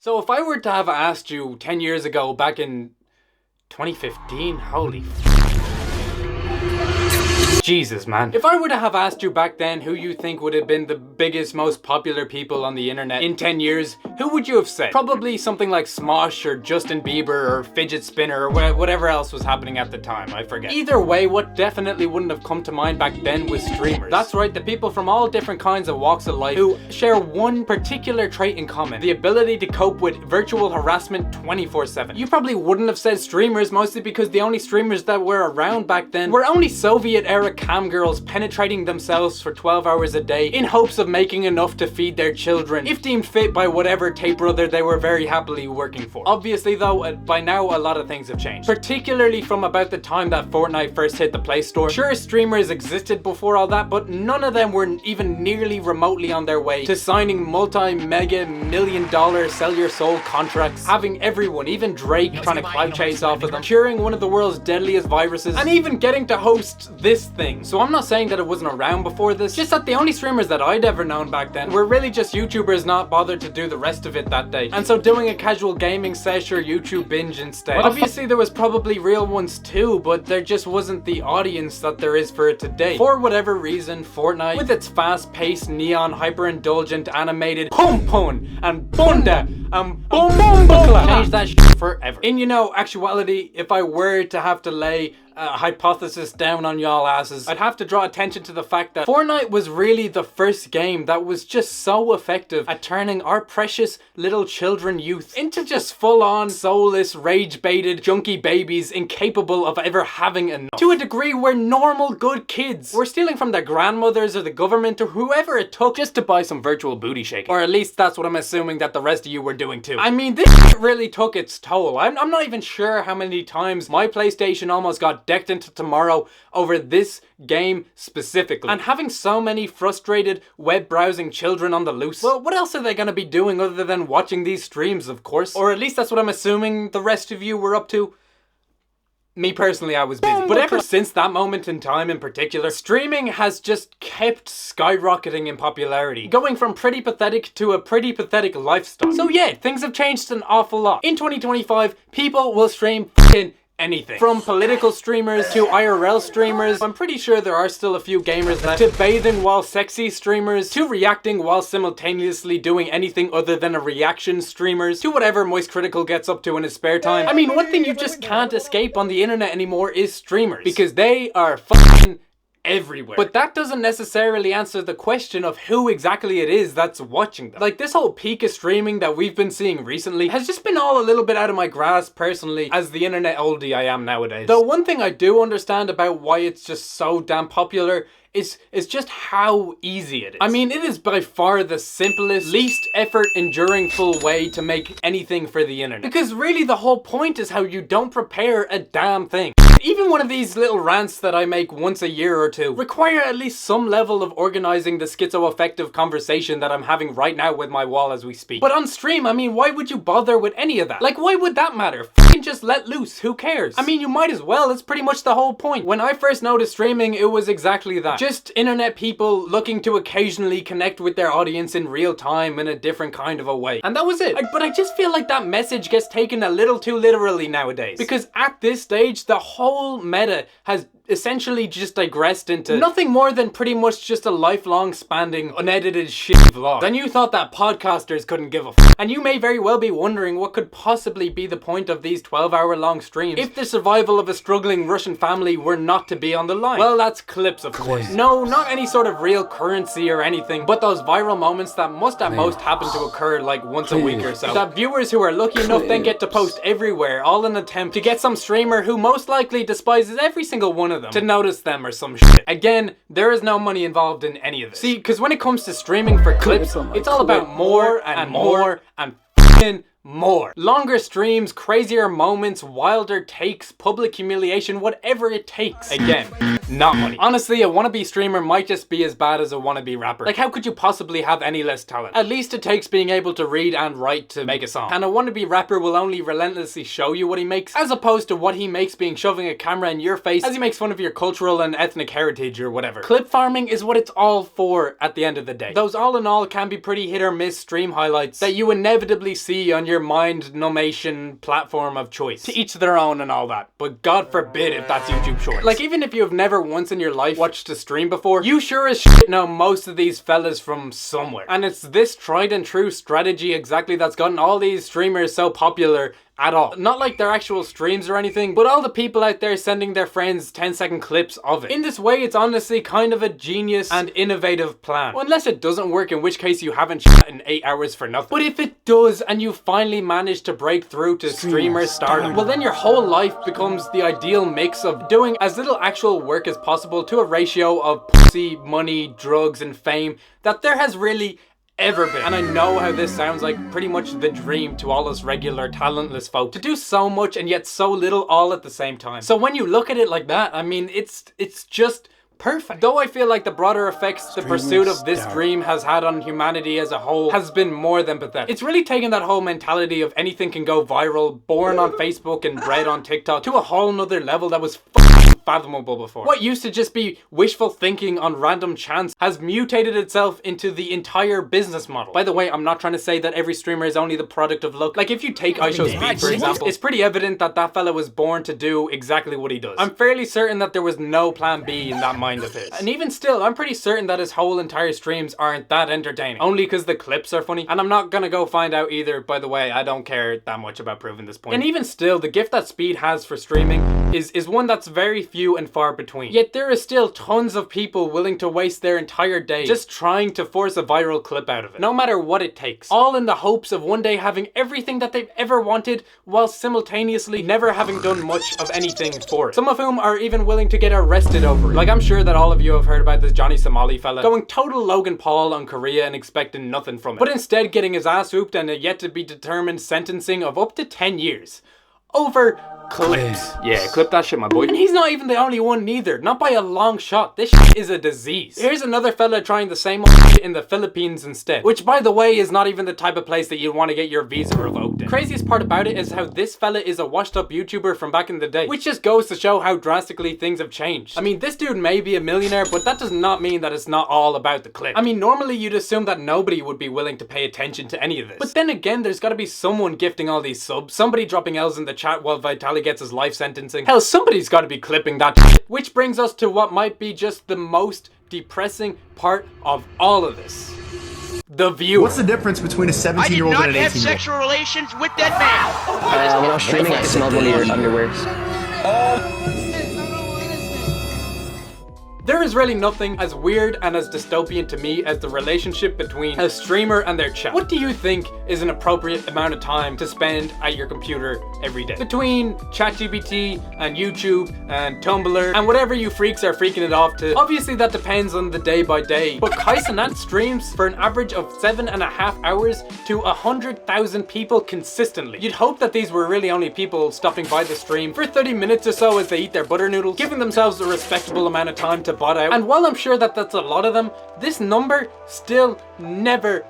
So if I were to have asked you 10 years ago, back in 2015, holy Jesus, man. If I were to have asked you back then who you think would have been the biggest, most popular people on the internet in 10 years, who would you have said? Probably something like Smosh or Justin Bieber or Fidget Spinner or whatever else was happening at the time, I forget. Either way, what definitely wouldn't have come to mind back then was streamers. That's right, the people from all different kinds of walks of life who share one particular trait in common: the ability to cope with virtual harassment 24/7. You probably wouldn't have said streamers, mostly because the only streamers that were around back then were only Soviet-era cam girls penetrating themselves for 12 hours a day in hopes of making enough to feed their children, if deemed fit by whatever tape brother they were very happily working for. Obviously though, by now a lot of things have changed, particularly from about the time that Fortnite first hit the Play Store. Sure, streamers existed before all that, but none of them were even nearly remotely on their way to signing multi-mega million-dollar sell your soul contracts, having everyone, even Drake, trying to clout chase off of them, curing one of the world's deadliest viruses, and even getting to host this thing. So I'm not saying that it wasn't around before this, just that the only streamers that I'd ever known back then were really just YouTubers not bothered to do the rest of it that day, and so doing a casual gaming sesh or YouTube binge instead. Obviously there was probably real ones too, but there just wasn't the audience that there is for it today. For whatever reason, Fortnite, with its fast-paced, neon, hyper-indulgent, animated pum-pum and bunda and boom-boom-buckla, changed that shit forever. In, actuality, if I were to have to lay a hypothesis down on y'all asses, I'd have to draw attention to the fact that Fortnite was really the first game that was just so effective at turning our precious little children youth into just full-on, soulless, rage-baited, junkie babies incapable of ever having enough. To a degree where normal, good kids were stealing from their grandmothers or the government or whoever it took just to buy some virtual booty shaking. Or at least that's what I'm assuming that the rest of you were doing too. I mean, this shit really took its toll. I'm not even sure how many times my PlayStation almost got decked into tomorrow over this game specifically. And having so many frustrated web browsing children on the loose, well, what else are they gonna be doing other than watching these streams, of course? Or at least that's what I'm assuming the rest of you were up to. Me personally, I was busy. But ever since that moment in time in particular, streaming has just kept skyrocketing in popularity, going from pretty pathetic to a pretty pathetic lifestyle. So yeah, things have changed an awful lot. In 2025, people will stream f***ing anything. From political streamers to IRL streamers, I'm pretty sure there are still a few gamers left, to bathing while sexy streamers, to reacting while simultaneously doing anything other than a reaction streamers, to whatever Moist Critical gets up to in his spare time. I mean, one thing you just can't escape on the internet anymore is streamers, because they are fucking everywhere. But that doesn't necessarily answer the question of who exactly it is that's watching them. Like, this whole peak of streaming that we've been seeing recently has just been all a little bit out of my grasp personally, as the internet oldie I am nowadays. Though one thing I do understand about why it's just so damn popular is just how easy it is. I mean, it is by far the simplest, least effort enduring full way to make anything for the internet. Because really the whole point is how you don't prepare a damn thing. Even one of these little rants that I make once a year or two require at least some level of organizing the schizoaffective conversation that I'm having right now with my wall as we speak. But on stream, I mean, why would you bother with any of that? Like, why would that matter? Fucking just let loose, who cares? I mean, you might as well, it's pretty much the whole point. When I first noticed streaming, it was exactly that. Just internet people looking to occasionally connect with their audience in real time in a different kind of a way. And that was it. But I just feel like that message gets taken a little too literally nowadays. Because at this stage, the whole meta has essentially just digressed into nothing more than pretty much just a lifelong spanning unedited shit vlog. And you thought that podcasters couldn't give a f***. And you may very well be wondering what could possibly be the point of these 12-hour long streams if the survival of a struggling Russian family were not to be on the line. Well, that's clips, of course. No, not any sort of real currency or anything, but those viral moments that must at most happen to occur like once a week or so. That viewers who are lucky enough then get to post everywhere, all in an attempt to get some streamer who most likely despises every single one of them to notice them or some shit. Again, there is no money involved in any of this. See, because when it comes to streaming for clips, it's all about more and more and f***ing more. Longer streams, crazier moments, wilder takes, public humiliation, whatever it takes. Again, not money. Honestly, a wannabe streamer might just be as bad as a wannabe rapper. Like, how could you possibly have any less talent? At least it takes being able to read and write to make a song. And a wannabe rapper will only relentlessly show you what he makes, as opposed to what he makes being shoving a camera in your face as he makes fun of your cultural and ethnic heritage or whatever. Clip farming is what it's all for at the end of the day. Those all in all can be pretty hit or miss stream highlights that you inevitably see on your mind-numbation platform of choice. To each their own and all that, but God forbid if that's YouTube Shorts. Like, even if you have never once in your life watched a stream before, you sure as shit know most of these fellas from somewhere. And it's this tried and true strategy exactly that's gotten all these streamers so popular at all. Not like their actual streams or anything, but all the people out there sending their friends 10-second clips of it. In this way, it's honestly kind of a genius and innovative plan. Well, unless it doesn't work, in which case you haven't shot in 8 hours for nothing. But if it does, and you finally manage to break through to streamer stardom, well then your whole life becomes the ideal mix of doing as little actual work as possible to a ratio of pussy, money, drugs, and fame that there has really ever been. And I know how this sounds like pretty much the dream to all us regular talentless folk, to do so much and yet so little all at the same time. So when you look at it like that, I mean, it's just perfect. Though I feel like the broader effects the pursuit of this dream has had on humanity as a whole has been more than pathetic. It's really taken that whole mentality of anything can go viral, born on Facebook and bred on TikTok, to a whole nother level that was fathomable before. What used to just be wishful thinking on random chance has mutated itself into the entire business model. By the way, I'm not trying to say that every streamer is only the product of luck. Like, if you take iShowSpeed, for example, it's pretty evident that that fella was born to do exactly what he does. I'm fairly certain that there was no plan B in that mind of his. And even still, I'm pretty certain that his whole entire streams aren't that entertaining, only because the clips are funny. And I'm not gonna go find out either, by the way. I don't care that much about proving this point. And even still, the gift that Speed has for streaming is one that's very few and far between. Yet there is still tons of people willing to waste their entire day just trying to force a viral clip out of it, no matter what it takes. All in the hopes of one day having everything that they've ever wanted, while simultaneously never having done much of anything for it. Some of whom are even willing to get arrested over it. Like, I'm sure that all of you have heard about this Johnny Somali fella going total Logan Paul on Korea and expecting nothing from it, but instead getting his ass whooped and a yet to be determined sentencing of up to 10 years. Over clips. Yeah, clip that shit, my boy. And he's not even the only one neither. Not by a long shot. This shit is a disease. Here's another fella trying the same old shit in the Philippines instead. Which, by the way, is not even the type of place that you'd want to get your visa revoked in. Craziest part about it is how this fella is a washed up YouTuber from back in the day. Which just goes to show how drastically things have changed. I mean, this dude may be a millionaire, but that does not mean that it's not all about the clip. I mean, normally you'd assume that nobody would be willing to pay attention to any of this. But then again, there's gotta be someone gifting all these subs. Somebody dropping L's in the chat while Vitaly gets his life sentencing. Hell, somebody's got to be clipping that shit. Which brings us to what might be just the most depressing part of all of this. The viewer. What's the difference between a 17-year-old and an 18-year-old? I did not have sexual relations with that man. When I was streaming, I smelled one of your underwears. There is really nothing as weird and as dystopian to me as the relationship between a streamer and their chat. What do you think is an appropriate amount of time to spend at your computer every day? Between ChatGPT and YouTube and Tumblr and whatever you freaks are freaking it off to. Obviously that depends on the day by day, but Kaisanat streams for an average of 7.5 hours to 100,000 people consistently. You'd hope that these were really only people stopping by the stream for 30 minutes or so as they eat their butter noodles, giving themselves a respectable amount of time to bot out. And while I'm sure that that's a lot of them, this number still never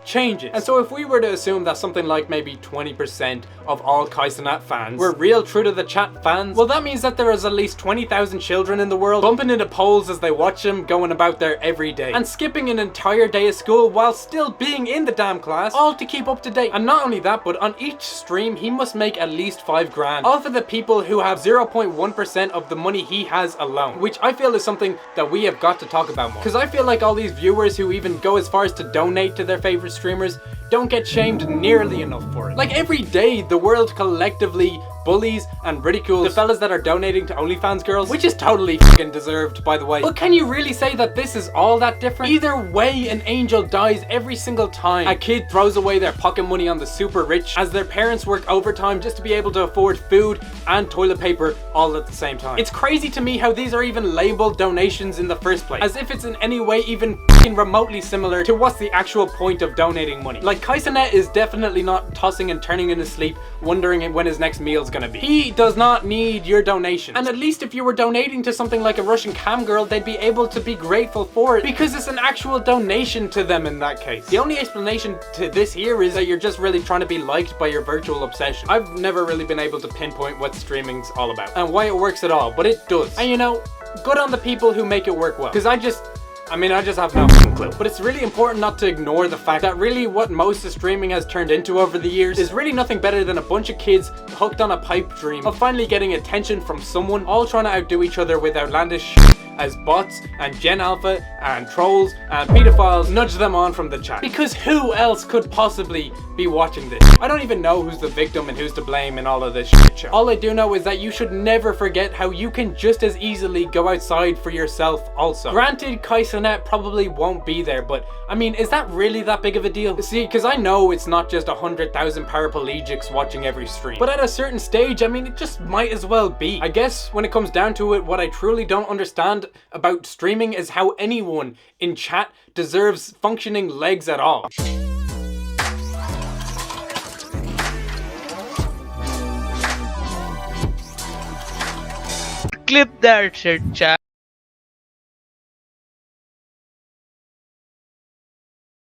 changes. And so if we were to assume that something like maybe 20% of all Kaisanat fans were real true to the chat fans, well, that means that there is at least 20,000 children in the world bumping into poles as they watch him going about their every day and skipping an entire day of school while still being in the damn class, all to keep up to date. And not only that, but on each stream he must make at least 5 grand off of the people who have 0.1% of the money he has alone, which I feel is something that we have got to talk about more, because I feel like all these viewers who even go as far as to donate to their favorite streamers don't get shamed nearly enough for it. Like, every day the world collectively bullies and ridicules the fellas that are donating to OnlyFans girls, which is totally fucking deserved, by the way. But can you really say that this is all that different? Either way, an angel dies every single time a kid throws away their pocket money on the super rich as their parents work overtime just to be able to afford food and toilet paper all at the same time. It's crazy to me how these are even labeled donations in the first place, as if it's in any way even fucking remotely similar to what's the actual point of donating money. Like, Kaisenet is definitely not tossing and turning in his sleep wondering when his next meal's gonna be. He does not need your donation. And at least if you were donating to something like a Russian cam girl, they'd be able to be grateful for it because it's an actual donation to them in that case. The only explanation to this here is that you're just really trying to be liked by your virtual obsession. I've never really been able to pinpoint what streaming's all about and why it works at all, but it does. And you know, good on the people who make it work well. Because I just have no fucking clue. But it's really important not to ignore the fact that really what most of streaming has turned into over the years is really nothing better than a bunch of kids hooked on a pipe dream of finally getting attention from someone, all trying to outdo each other with outlandish shit as bots and Gen Alpha and trolls and pedophiles nudge them on from the chat. Because who else could possibly be watching this? I don't even know who's the victim and who's to blame in all of this shit show. All I do know is that you should never forget how you can just as easily go outside for yourself also. Granted, Kaisenet probably won't be there, but I mean, is that really that big of a deal? See, because I know it's not just 100,000 paraplegics watching every stream, but at a certain stage, I mean, it just might as well be. I guess when it comes down to it, what I truly don't understand about streaming is how anyone in chat deserves functioning legs at all. Clip that shit, chat.